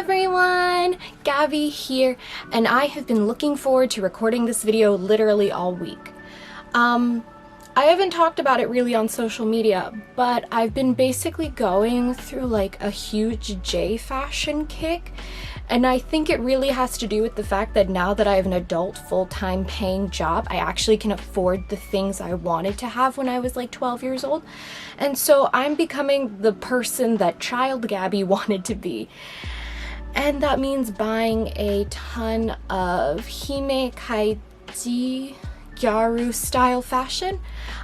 everyone! Gabby here, and I have been looking forward to recording this video literally all week. I haven't talked about it really on social media, but I've been basically going through like a huge J fashion kick, and I think it really has to do with the fact that now that I have an adult full-time paying job, I actually can afford the things I wanted to have when I was like 12 years old. And so I'm becoming the person that child Gabby wanted to be. And that means buying a ton of Hime Kaiji Gyaru style fashion.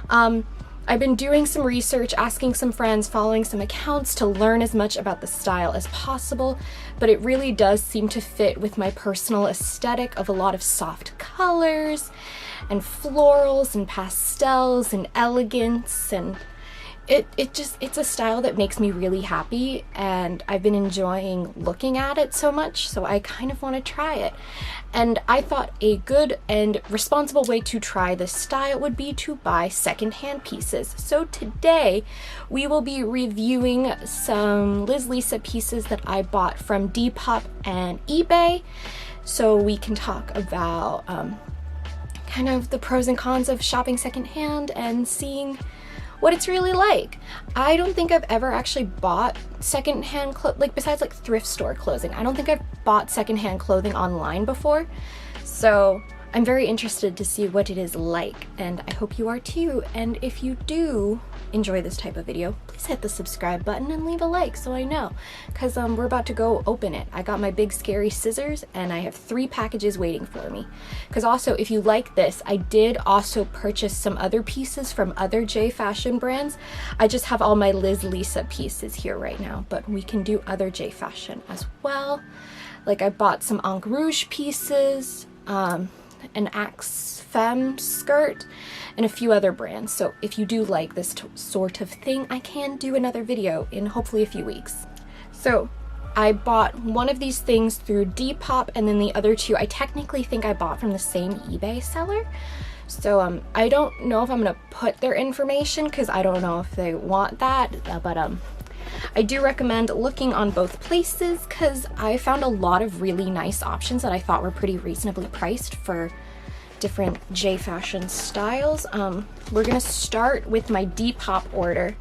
I've been doing some research, asking some friends, following some accounts to learn as much about the style as possible, but it really does seem to fit with my personal aesthetic of a lot of soft colors and florals and pastels and elegance, and it's a style that makes me really happy, and I've been enjoying looking at it so much, so I kind of want to try it. And I thought a good and responsible way to try this style would be to buy secondhand pieces. So today we will be reviewing some Liz Lisa pieces that I bought from Depop and eBay, so we can talk about kind of the pros and cons of shopping secondhand and seeing what it's really like. I don't think I've ever actually bought secondhand clothes, like besides like thrift store clothing. I don't think I've bought secondhand clothing online before. So I'm very interested to see what it is like, and I hope you are too. And if you do enjoy this type of video, please hit the subscribe button and leave a like so I know, because we're about to go open it. I got my big scary scissors and I have 3 packages waiting for me. Because also, if you like this, I did also purchase some other pieces from other J fashion brands. I just have all my Liz Lisa pieces here right now, but we can do other J fashion as well. Like I bought some Ankh Rouge pieces, an Axe Femme skirt, and a few other brands. So if you do like this sort of thing, I can do another video in hopefully a few weeks. So I bought one of these things through Depop, and then the other 2 I technically think I bought from the same eBay seller. So I don't know if I'm gonna put their information because I don't know if they want that, but I do recommend looking on both places because I found a lot of really nice options that I thought were pretty reasonably priced for different J fashion styles. We're gonna start with my Depop order,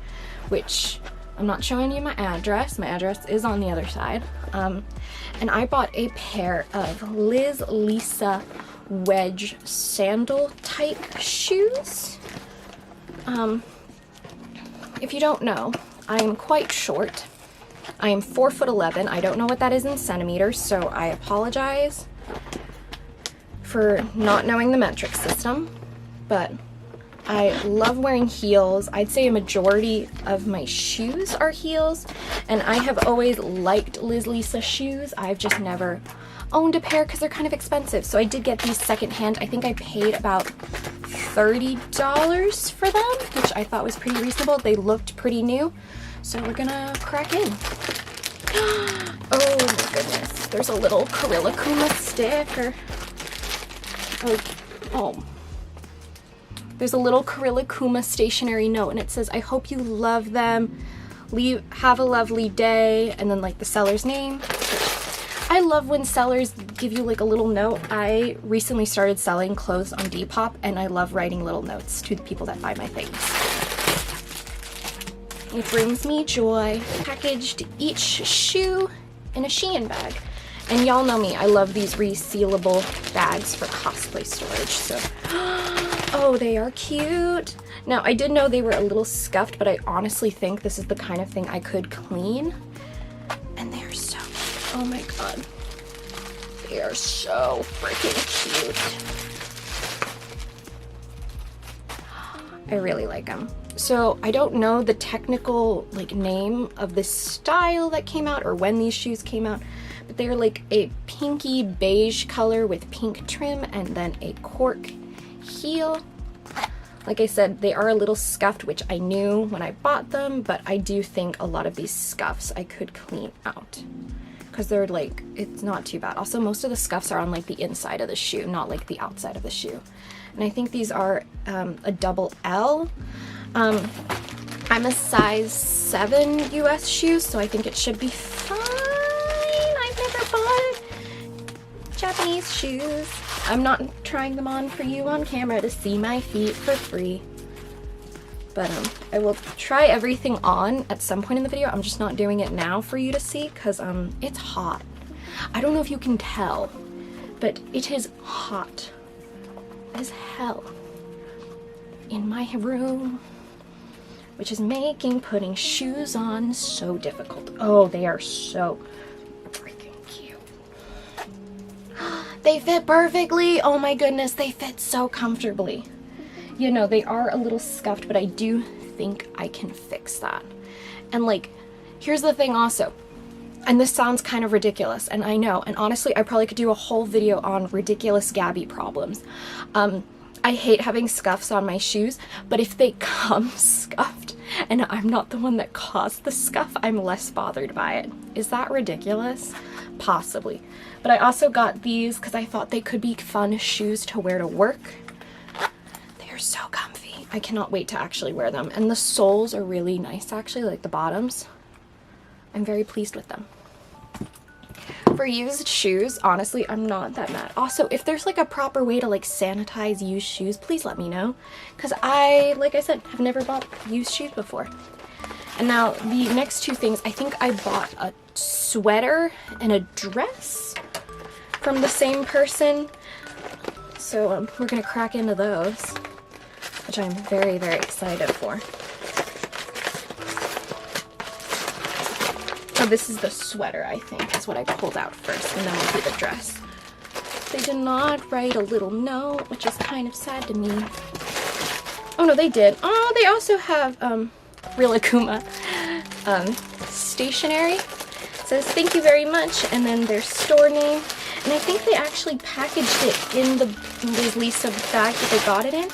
which I'm not showing you my address. My address is on the other side. And I bought a pair of Liz Lisa wedge sandal type shoes. If you don't know, I am quite short. I am 4'11". I don't know what that is in centimeters, so I apologize for not knowing the metric system, but I love wearing heels. I'd say a majority of my shoes are heels, and I have always liked Liz Lisa shoes. I've just never owned a pair because they're kind of expensive, so I did get these secondhand. I think I paid about $30 for them, which I thought was pretty reasonable. They looked pretty new, so we're gonna crack in. Oh my goodness, there's a little Kuma sticker. Oh. There's a little Kuma stationery note, and it says, "I hope you love them. Have a lovely day," and then like the seller's name. I love when sellers give you like a little note. I recently started selling clothes on Depop, and I love writing little notes to the people that buy my things. It brings me joy. Packaged each shoe in a Shein bag. And y'all know me, I love these resealable bags for cosplay storage, so. Oh, they are cute. Now, I did know they were a little scuffed, but I honestly think this is the kind of thing I could clean. And they are so cute. Oh my god. They are so freaking cute. I really like them. So I don't know the technical like name of this style that came out or when these shoes came out, but they're like a pinky beige color with pink trim and then a cork heel. Like I said, they are a little scuffed, which I knew when I bought them, but I do think a lot of these scuffs I could clean out because they're like, it's not too bad. Also, most of the scuffs are on like the inside of the shoe, not like the outside of the shoe. And I think these are a double L. I'm a size 7 US shoe, so I think it should be fine. I've never Japanese shoes. I'm not trying them on for you on camera to see my feet for free. But I will try everything on at some point in the video. I'm just not doing it now for you to see because it's hot. I don't know if you can tell, but it is hot as hell in my room, which is making putting shoes on so difficult. Oh, they are so freaking cute. They fit perfectly. Oh my goodness, they fit so comfortably. You know, they are a little scuffed, but I do think I can fix that. And like, here's the thing also, and this sounds kind of ridiculous, and I know, and honestly, I probably could do a whole video on ridiculous Gabby problems. I hate having scuffs on my shoes, but if they come scuffed and I'm not the one that caused the scuff, I'm less bothered by it. Is that ridiculous? Possibly. But I also got these because I thought they could be fun shoes to wear to work. They're so comfy. I cannot wait to actually wear them. And the soles are really nice actually, like the bottoms. I'm very pleased with them. For used shoes, honestly, I'm not that mad. Also, if there's like a proper way to like sanitize used shoes, please let me know. Because like I said, have never bought used shoes before. And now the next two things, I think I bought a sweater and a dress from the same person. So we're gonna crack into those, which I'm very, very excited for. Oh, this is the sweater, I think, is what I pulled out first, and then we'll do the dress. They did not write a little note, which is kind of sad to me. Oh, no, they did. Oh, they also have, Real Akuma, stationery. It says, thank you very much, and then their store name. And I think they actually packaged it in the Lisa bag that they got it in.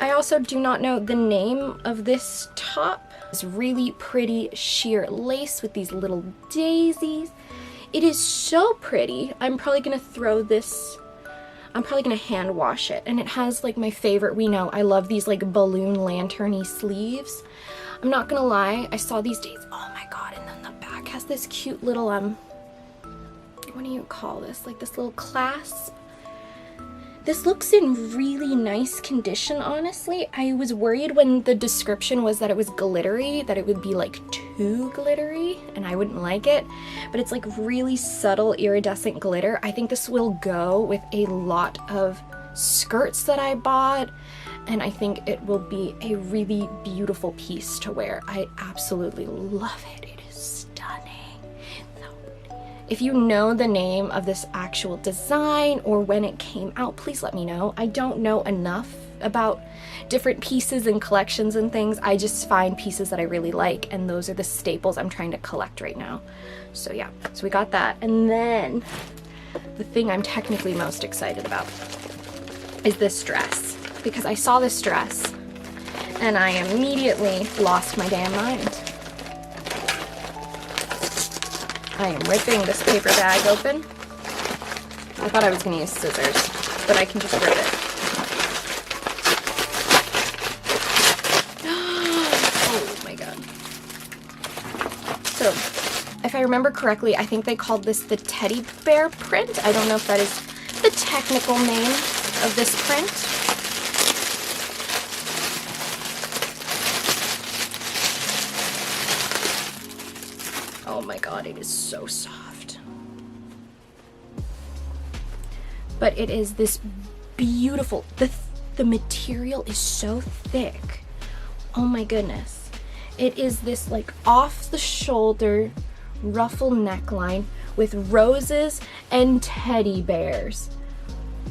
I also do not know the name of this top. It's really pretty sheer lace with these little daisies. It is so pretty. I'm probably gonna throw this, I'm probably gonna hand wash it. And it has like my favorite, we know, I love these like balloon lantern-y sleeves. I'm not gonna lie, I saw these days, oh my god, and then the back has this cute little, what do you call this? Like this little clasp. This looks in really nice condition, honestly. I was worried when the description was that it was glittery, that it would be like too glittery, and I wouldn't like it. But it's like really subtle iridescent glitter. I think this will go with a lot of skirts that I bought, and I think it will be a really beautiful piece to wear. I absolutely love it. It is stunning. If you know the name of this actual design or when it came out, please let me know. I don't know enough about different pieces and collections and things. I just find pieces that I really like, and those are the staples I'm trying to collect right now. So yeah, so we got that. And then the thing I'm technically most excited about is this dress, because I saw this dress and I immediately lost my damn mind. I am ripping this paper bag open. I thought I was going to use scissors, but I can just rip it. Oh my god. So, if I remember correctly, I think they called this the teddy bear print. I don't know if that is the technical name of this print. Oh my god, it is so soft. But it is this beautiful, the material is so thick. Oh my goodness. It is this like off the shoulder ruffle neckline with roses and teddy bears.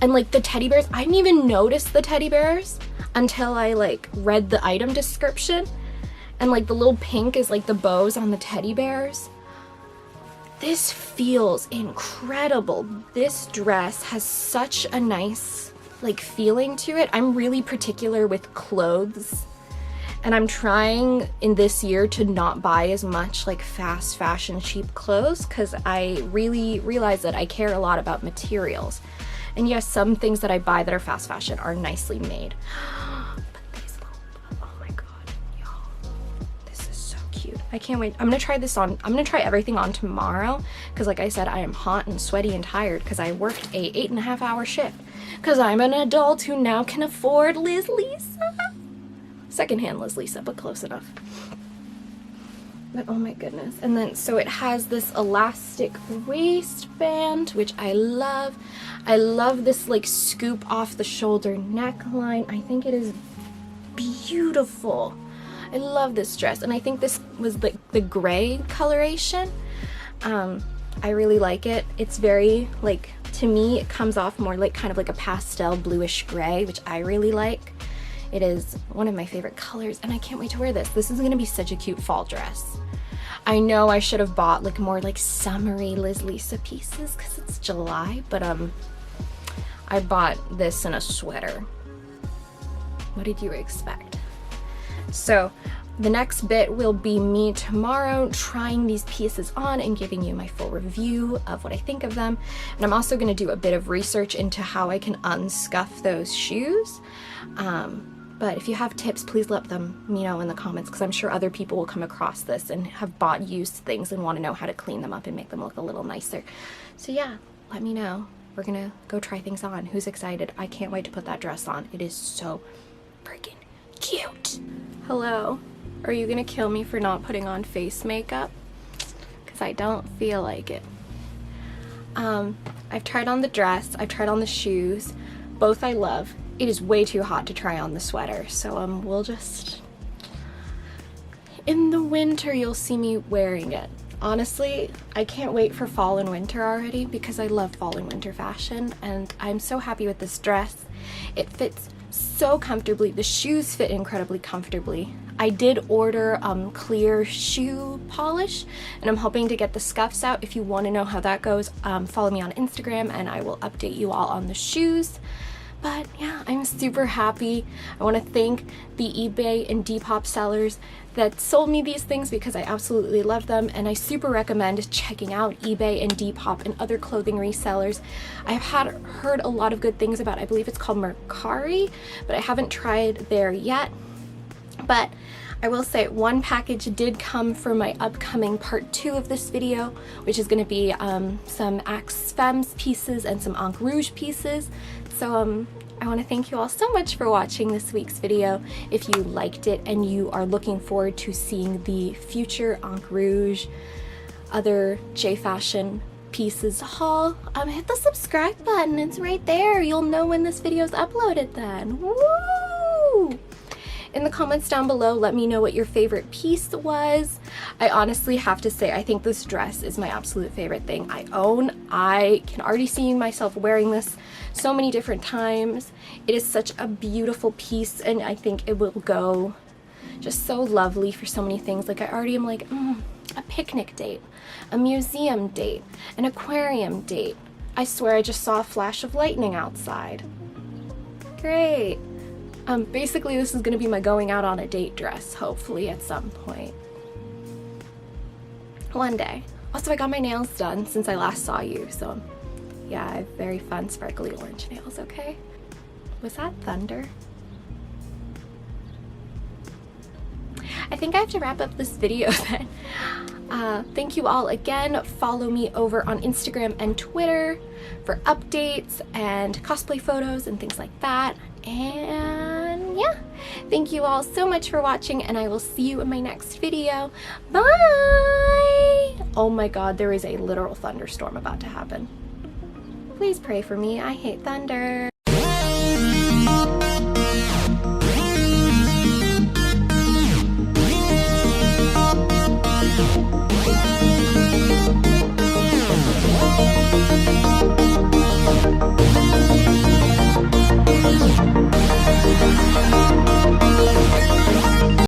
And like the teddy bears, I didn't even notice the teddy bears until I like read the item description. And like the little pink is like the bows on the teddy bears. This feels incredible. This dress has such a nice like feeling to it. I'm really particular with clothes, and I'm trying in this year to not buy as much like fast fashion cheap clothes, because I really realize that I care a lot about materials. And yes, some things that I buy that are fast fashion are nicely made. But these little, oh my god, y'all, this is so cute. I can't wait. I'm gonna try this on. I'm gonna try everything on tomorrow because, like I said, I am hot and sweaty and tired because I worked a 8.5-hour shift because I'm an adult who now can afford Liz Lisa. Secondhand Liz Lisa, but close enough. But oh my goodness. And then, so it has this elastic waistband, which I love. I love this like scoop off the shoulder neckline. I think it is beautiful. I love this dress, and I think this was the gray coloration. I really like it. It's very, like, to me it comes off more like kind of like a pastel bluish gray, which I really like. It is one of my favorite colors, and I can't wait to wear this. This is gonna be such a cute fall dress. I know I should have bought like more like summery Liz Lisa pieces because it's July, but I bought this in a sweater. What did you expect? So the next bit will be me tomorrow trying these pieces on and giving you my full review of what I think of them. And I'm also going to do a bit of research into how I can unscuff those shoes. But if you have tips, please let them know in the comments, because I'm sure other people will come across this and have bought used things and want to know how to clean them up and make them look a little nicer. So yeah, let me know. We're gonna go try things on. Who's excited? I can't wait to put that dress on. It is so freaking cute. Hello. Are you gonna kill me for not putting on face makeup? Because I don't feel like it. I've tried on the dress. I've tried on the shoes. Both I love. It is way too hot to try on the sweater, so we'll just... In the winter, you'll see me wearing it. Honestly, I can't wait for fall and winter already because I love fall and winter fashion, and I'm so happy with this dress. It fits so comfortably. The shoes fit incredibly comfortably. I did order clear shoe polish, and I'm hoping to get the scuffs out. If you want to know how that goes, follow me on Instagram and I will update you all on the shoes. But yeah, I'm super happy. I want to thank the eBay and Depop sellers that sold me these things because I absolutely love them, and I super recommend checking out eBay and Depop and other clothing resellers. I've heard a lot of good things about, I believe it's called Mercari, but I haven't tried there yet. But I will say one package did come for my upcoming part 2 of this video, which is going to be some Axe Femmes pieces and some Encre Rouge pieces. So I want to thank you all so much for watching this week's video. If you liked it and you are looking forward to seeing the future Encre Rouge, other J Fashion pieces haul, hit the subscribe button. It's right there. You'll know when this video is uploaded then. Woo! In the comments down below, let me know what your favorite piece was. I honestly have to say, I think this dress is my absolute favorite thing I own. I can already see myself wearing this so many different times. It is such a beautiful piece, and I think it will go just so lovely for so many things. Like, I already am like, a picnic date, a museum date, an aquarium date. I swear I just saw a flash of lightning outside. Great. Basically this is going to be my going out on a date dress, hopefully at some point. One day. Also, I got my nails done since I last saw you, so yeah, I have very fun sparkly orange nails, okay? Was that thunder? I think I have to wrap up this video then. Thank you all again. Follow me over on Instagram and Twitter for updates and cosplay photos and things like that. And yeah, thank you all so much for watching, and I will see you in my next video. Bye! Oh my god, there is a literal thunderstorm about to happen. Please pray for me. I hate thunder.